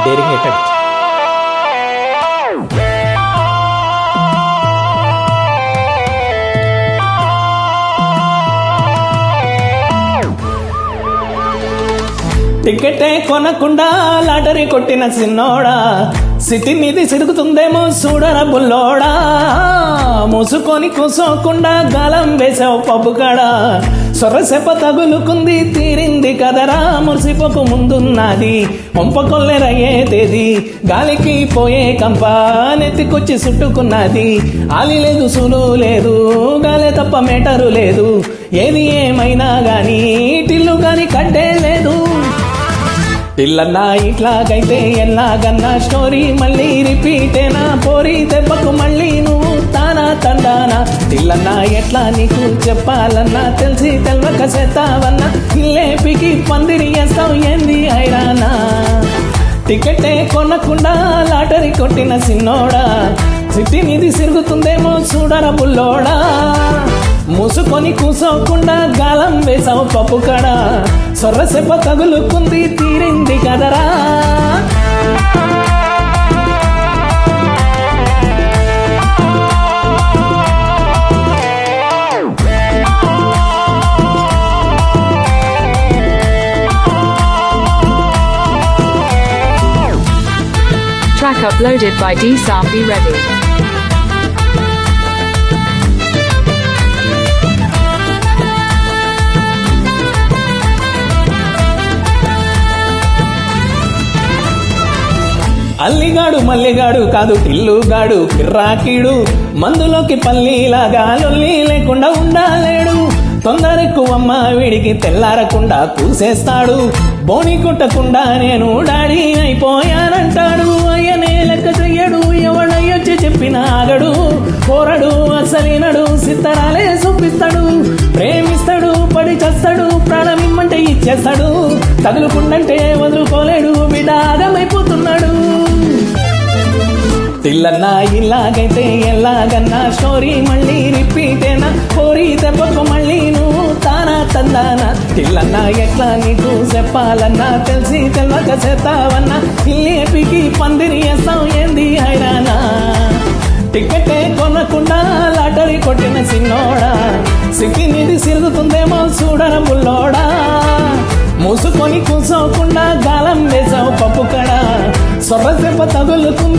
daring attempt. టికెటే కొనకుండా lottery కొట్టిన సిన్నోడా సిటీ మీది సిరుగుతుందేమో చూడరా బుల్లోడా మూసుకొని కూసోకుండా గాలం వేసావు పబ్బుకాడా సొరసెప్ప తగులుకుంది తీరింది కదరా మురిసిపోకు ముందున్నది పంపకొల్లెరయ్యే తేది గాలికి పోయే కంప నెత్తికొచ్చి చుట్టుకున్నది ఆలి లేదు సులు లేదు గాలే తప్ప మేటరు లేదు ఏది ఏమైనా గాని టిల్లు గాని కడ్డే లేదు పిల్లన్నా ఇట్లాగైతే ఎలాగన్నా స్టోరీ మళ్ళీ రిపీటేనా పోరి దెబ్బకు మళ్ళీ నువ్వు తానా తండానా పిల్లన్నా ఎట్లా నీకు చెప్పాలన్నా తెలిసి తెల్వక చేస్తావన్నా ఇల్లేపికి పందిరి వేస్తావు ఏంది ఐరానా టికెటే కొనకుండా లాటరీ కొట్టిన సిన్నోడా సిటీ మీది సిరుగుతుందేమో చూడరా బుల్లోడా మూసుకొని కూసోకుండా గాలం వేసావు పప్పు కడ సొర్రసెప్ప తగులుకుంది తీరింది కదరా Track uploaded by D-Sam. Be ready. అల్లిగాడు Malligadu కాదు టిల్లుగాడు కిర్రాకీడు మందులోకి పల్లీలాగా లొల్లి లేకుండా ఉండాలేడు తొందరెక్కువమ్మ వీడికి తెల్లారకుండా కూసేస్తాడు బోని కుట్టకుండా నేను డాడీ అయిపోయానంటాడు అయ్యనే లెక్క చెయ్యడు ఎవడయ్యొచ్చి చెప్పిన ఆగడు పోరడు అసలినడు సిత్తరాలే చూపిస్తాడు ప్రేమిస్తాడు పడి చేస్తాడు ప్రాణమిమ్మంటే ఇచ్చేస్తాడు తగులుకుండంటే వదులుకోలేడు బిడాగమైపోతున్నాడు తిల్లన్నా ఇలాగైతే ఎలాగన్నా స్టోరీ మళ్ళీ రిపీటేనా కోరి దెబ్బకు మళ్ళీ నువ్వు తానా తందానా తిల్లన్నా ఎట్లా నీకు చెప్పాలన్నా తెలిసి తెల్వక చేస్తావన్నా ఇల్లేపికి పందిరి వేస్తావు ఏంది హైరానా టికెటే కొనకుండా లాటరీ కొట్టిన సిన్నోడా సిటీ నీది సిరుగుతుందేమో చూడరా బుల్లోడా మూసుకొని కూసోకుండా గాలం వేసావు పప్పు కడ సొర్రసెప్ప తగులుకుంది